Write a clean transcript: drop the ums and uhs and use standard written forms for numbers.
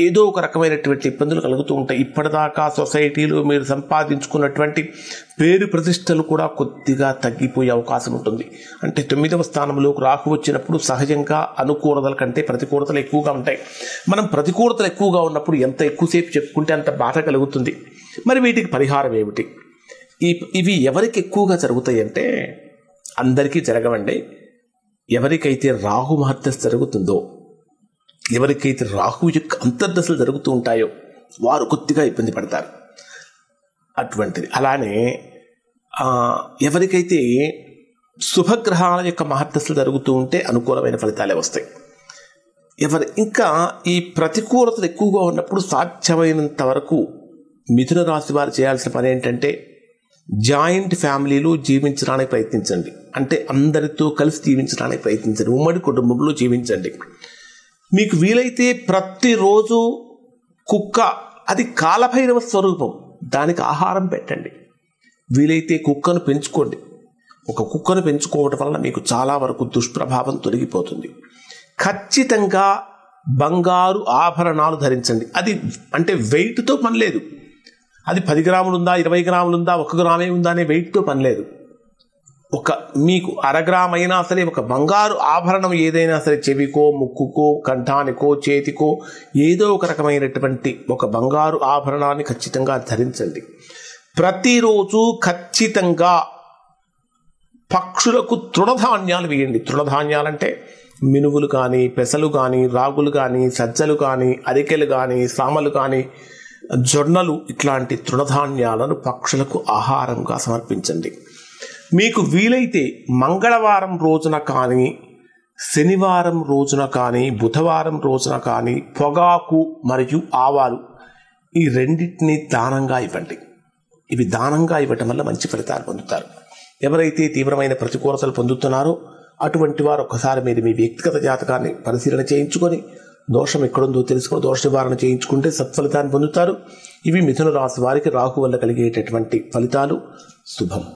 ఏదో ఒక రకమైనటువంటి ఇబ్బందులు కలుగుతూ ఉంటాయి. ఇప్పటిదాకా సొసైటీలో మీరు సంపాదించుకున్నటువంటి పేరు ప్రతిష్టలు కూడా కొద్దిగా తగ్గిపోయే అవకాశం ఉంటుంది. అంటే 9వ స్థానంలోకి రాహు వచ్చినప్పుడు సహజంగా అనుకూలతల కంటే ప్రతికూలతలు ఎక్కువగా ఉంటాయి. మనం ప్రతికూలతలు ఎక్కువగా ఉన్నప్పుడు ఎంత ఎక్కువసేపు చెప్పుకుంటే అంత బాధ కలుగుతుంది. మరి వీటికి పరిహారం ఏమిటి? ఇవి ఎవరికి ఎక్కువగా జరుగుతాయి అంటే అందరికీ జరగవండి. ఎవరికైతే రాహు మహర్దశ జరుగుతుందో, ఎవరికైతే రాహు యొక్క అంతర్దశలు జరుగుతూ ఉంటాయో వారు కొద్దిగా ఇబ్బంది పడతారు. అటువంటిది. అలానే ఎవరికైతే శుభగ్రహాల యొక్క మహర్దశలు జరుగుతూ ఉంటే అనుకూలమైన ఫలితాలే వస్తాయి. ఇంకా ఈ ప్రతికూలతలు ఎక్కువగా ఉన్నప్పుడు సాధ్యమైనంత వరకు మిథున రాశి వారు చేయాల్సిన పని ఏంటంటే జాయింట్ ఫ్యామిలీలో జీవించడానికి ప్రయత్నించండి. అంటే అందరితో కలిసి జీవించడానికి ప్రయత్నించండి. ఉమ్మడి కుటుంబంలో జీవించండి. మీకు వీలైతే ప్రతిరోజు కుక్క, అది కాలభైరవ స్వరూపం, దానికి ఆహారం పెట్టండి. వీలైతే కుక్కను పెంచుకోండి. ఒక కుక్కను పెంచుకోవడం వల్ల మీకు చాలా వరకు దుష్ప్రభావం తొలగిపోతుంది. ఖచ్చితంగా బంగారు ఆభరణాలు ధరించండి. అది అంటే వెయిట్తో పని లేదు. అది 10 గ్రాములు ఉందా, 20 గ్రాములు ఉందా, 1 గ్రామే ఉందా అనే వెయిట్తో పని లేదు. మీకు అరగ్రామ్ అయినా సరే ఒక బంగారు ఆభరణం ఏదైనా సరే, చెవికో, ముక్కుకో, కంఠానికో, చేతికో ఏదో ఒక రకమైనటువంటి ఒక బంగారు ఆభరణాన్ని ఖచ్చితంగా ధరించండి. ప్రతిరోజు ఖచ్చితంగా పక్షులకు తృణధాన్యాలు వేయండి. తృణధాన్యాలంటే మినువులు కానీ, పెసలు కానీ, రాగులు కానీ, సజ్జలు కానీ, అరికెలు కానీ, సామలు కానీ, జొన్నలు, ఇట్లాంటి తృణధాన్యాలను పక్షులకు ఆహారంగా సమర్పించండి. మీకు వీలైతే మంగళవారం రోజున కానీ, శనివారం రోజున కానీ, బుధవారం రోజున కానీ పొగాకు మరియు ఆవాలు ఈ రెండింటినీ దానంగా ఇవ్వండి. ఇవి దానంగా ఇవ్వటం వల్ల మంచి ఫలితాలు పొందుతారు. ఎవరైతే తీవ్రమైన ప్రతికూలతలు పొందుతున్నారో అటువంటి వారు ఒకసారి మీరు మీ వ్యక్తిగత జాతకాన్ని పరిశీలన చేయించుకొని దోషం ఎక్కడుందో తెలుసుకొని దోష నివారణ చేయించుకుంటే సత్ఫలితాన్ని పొందుతారు. ఇవి మిథున రాశి వారికి రాహు వల్ల కలిగేటటువంటి ఫలితాలు. శుభం.